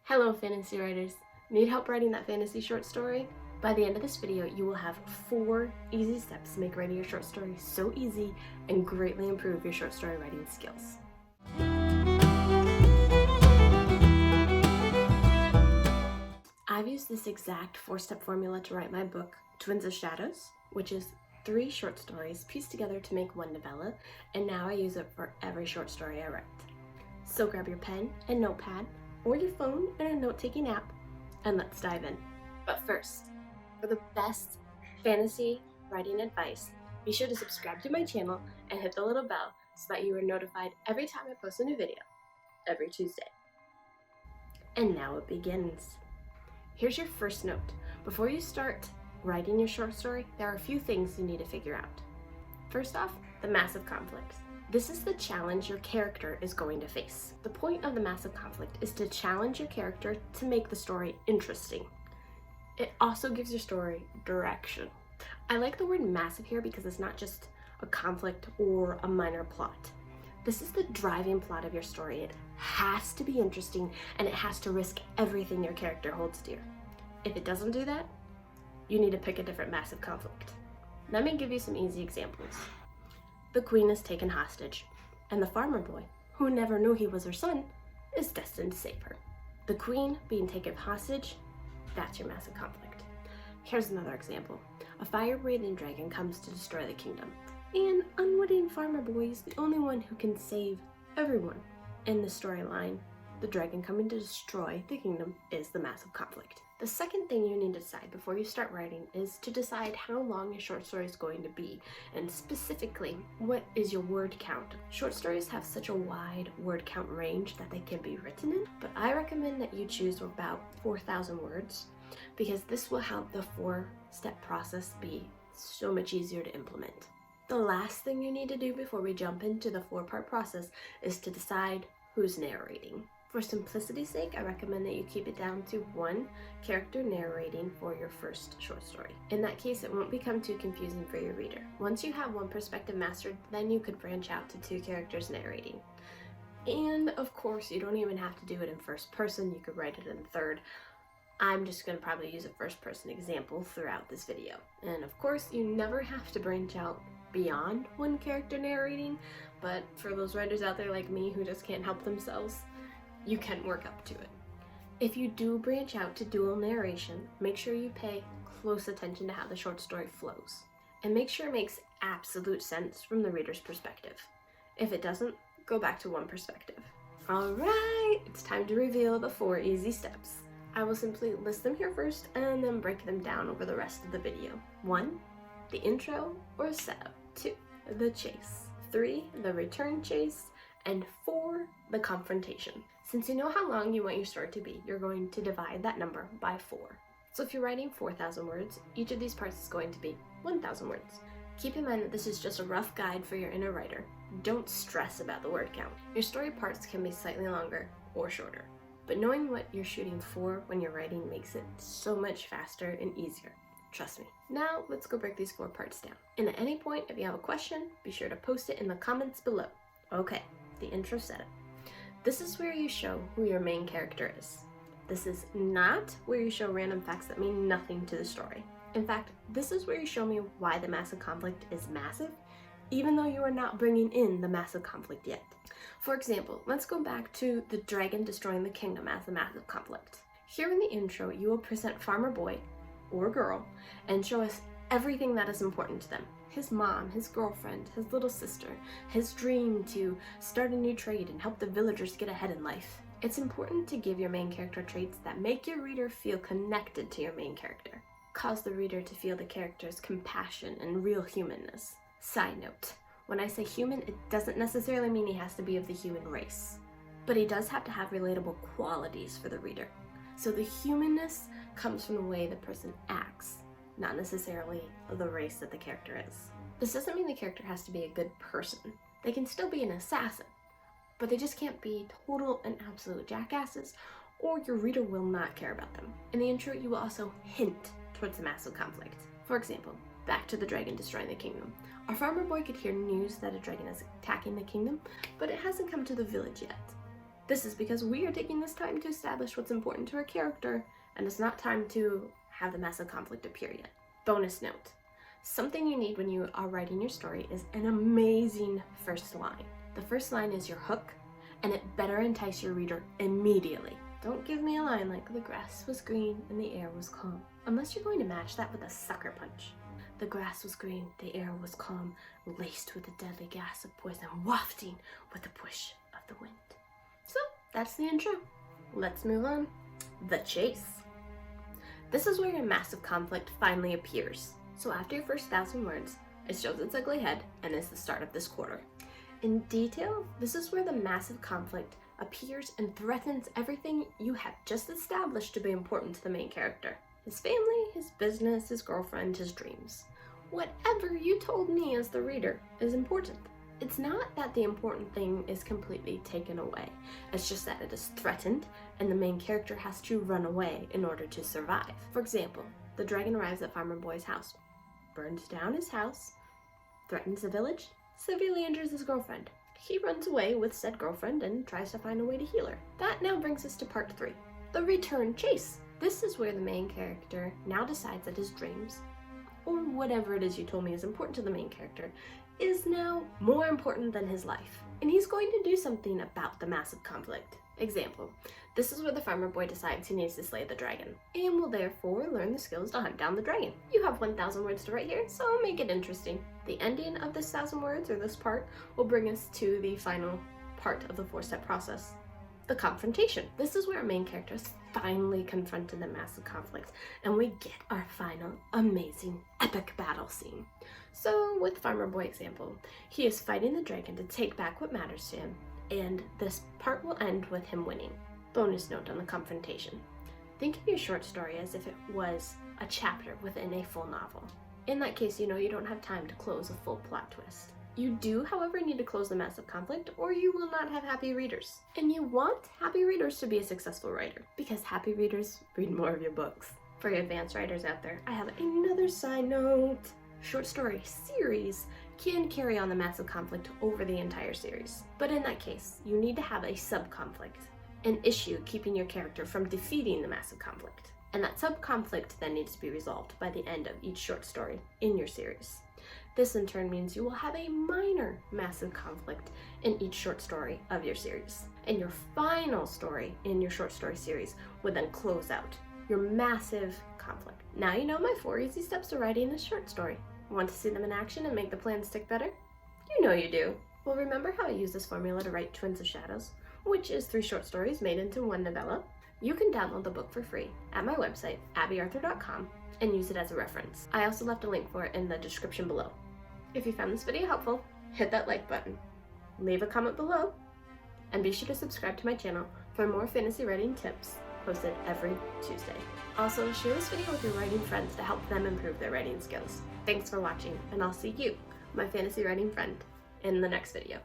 Hello fantasy writers! Need help writing that fantasy short story? By the end of this video, you will have 4 easy steps to make writing your short story so easy and greatly improve your short story writing skills. I've used this exact 4-step formula to write my book, Twins of Shadows, which is 3 short stories pieced together to make one novella, and now I use it for every short story I write. So grab your pen and notepad, or your phone and a note-taking app, and let's dive in. But first, for the best fantasy writing advice, be sure to subscribe to my channel and hit the little bell so that you are notified every time I post a new video, every Tuesday. And now it begins. Here's your first note. Before you start writing your short story, there are a few things you need to figure out. First off, the massive conflict. This is the challenge your character is going to face. The point of the massive conflict is to challenge your character to make the story interesting. It also gives your story direction. I like the word massive here because it's not just a conflict or a minor plot. This is the driving plot of your story. It has to be interesting and it has to risk everything your character holds dear. If it doesn't do that, you need to pick a different massive conflict. Let me give you some easy examples. The queen is taken hostage, and the farmer boy, who never knew he was her son, is destined to save her. The queen being taken hostage, that's your massive conflict. Here's another example. A fire-breathing dragon comes to destroy the kingdom, and unwitting farmer boy is the only one who can save everyone. In the storyline, the dragon coming to destroy the kingdom is the massive conflict. The second thing you need to decide before you start writing is to decide how long your short story is going to be, and specifically, what is your word count. Short stories have such a wide word count range that they can be written in, but I recommend that you choose about 4,000 words because this will help the 4-step process be so much easier to implement. The last thing you need to do before we jump into the 4-part process is to decide who's narrating. For simplicity's sake, I recommend that you keep it down to 1 character narrating for your first short story. In that case, it won't become too confusing for your reader. Once you have 1 perspective mastered, then you could branch out to 2 characters narrating. And of course, you don't even have to do it in first person, you could write it in third. I'm just going to probably use a first person example throughout this video. And of course, you never have to branch out beyond 1 character narrating, but for those writers out there like me who just can't help themselves, you can work up to it. If you do branch out to dual narration, make sure you pay close attention to how the short story flows. And make sure it makes absolute sense from the reader's perspective. If it doesn't, go back to 1 perspective. Alright, it's time to reveal the 4 easy steps. I will simply list them here first and then break them down over the rest of the video. 1, the intro or setup. 2, the chase. 3, the return chase. And 4, the confrontation. Since you know how long you want your story to be, you're going to divide that number by 4. So if you're writing 4,000 words, each of these parts is going to be 1,000 words. Keep in mind that this is just a rough guide for your inner writer. Don't stress about the word count. Your story parts can be slightly longer or shorter, but knowing what you're shooting for when you're writing makes it so much faster and easier. Trust me. Now let's go break these 4 parts down. And at any point, if you have a question, be sure to post it in the comments below. Okay, the intro setup. This is where you show who your main character is. This is not where you show random facts that mean nothing to the story. In fact, this is where you show me why the massive conflict is massive, even though you are not bringing in the massive conflict yet. For example, let's go back to the dragon destroying the kingdom as the massive conflict. Here in the intro, you will present Farmer Boy, or girl, and show us everything that is important to them. His mom, his girlfriend, his little sister, his dream to start a new trade and help the villagers get ahead in life. It's important to give your main character traits that make your reader feel connected to your main character. Cause the reader to feel the character's compassion and real humanness. Side note, when I say human, it doesn't necessarily mean he has to be of the human race, but he does have to have relatable qualities for the reader. So the humanness comes from the way the person acts, not necessarily the race that the character is. This doesn't mean the character has to be a good person. They can still be an assassin, but they just can't be total and absolute jackasses, or your reader will not care about them. In the intro, you will also hint towards the massive conflict. For example, back to the dragon destroying the kingdom. Our farmer boy could hear news that a dragon is attacking the kingdom, but it hasn't come to the village yet. This is because we are taking this time to establish what's important to our character, and it's not time to have the massive conflict appear yet. Bonus note. Something you need when you are writing your story is an amazing first line. The first line is your hook, and it better entice your reader immediately. Don't give me a line like the grass was green and the air was calm, unless you're going to match that with a sucker punch. The grass was green, the air was calm, laced with a deadly gas of poison, wafting with the push of the wind. So, that's the intro. Let's move on. The chase. This is where your massive conflict finally appears. So after your first 1,000 words, it shows its ugly head and is the start of this quarter. In detail, this is where the massive conflict appears and threatens everything you have just established to be important to the main character. His family, his business, his girlfriend, his dreams. Whatever you told me as the reader is important. It's not that the important thing is completely taken away. It's just that it is threatened and the main character has to run away in order to survive. For example, the dragon arrives at Farmer Boy's house, burns down his house, threatens the village, severely injures his girlfriend. He runs away with said girlfriend and tries to find a way to heal her. That now brings us to part 3, the return chase. This is where the main character now decides that his dreams, or whatever it is you told me is important to the main character, is now more important than his life. And he's going to do something about the massive conflict. Example, this is where the farmer boy decides he needs to slay the dragon, and will therefore learn the skills to hunt down the dragon. You have 1,000 words to write here, so make it interesting. The ending of this 1,000 words, or this part, will bring us to the final part of the 4-step process. The confrontation. This is where our main character is finally confronted the massive conflict, and we get our final, amazing, epic battle scene. So, with Farmer Boy example, he is fighting the dragon to take back what matters to him, and this part will end with him winning. Bonus note on the confrontation. Think of your short story as if it was a chapter within a full novel. In that case, you know you don't have time to close a full plot twist. You do, however, need to close the massive conflict, or you will not have happy readers. And you want happy readers to be a successful writer, because happy readers read more of your books. For you advanced writers out there, I have another side note. Short story series can carry on the massive conflict over the entire series. But in that case, you need to have a sub-conflict, an issue keeping your character from defeating the massive conflict. And that sub-conflict then needs to be resolved by the end of each short story in your series. This in turn means you will have a minor massive conflict in each short story of your series. And your final story in your short story series would then close out your massive conflict. Now you know my 4 easy steps to writing a short story. Want to see them in action and make the plan stick better? You know you do. Well, remember how I use this formula to write Twins of Shadows, which is 3 short stories made into one novella? You can download the book for free at my website, abbyarthur.com, and use it as a reference. I also left a link for it in the description below. If you found this video helpful, hit that like button, leave a comment below, and be sure to subscribe to my channel for more fantasy writing tips posted every Tuesday. Also, share this video with your writing friends to help them improve their writing skills. Thanks for watching, and I'll see you, my fantasy writing friend, in the next video.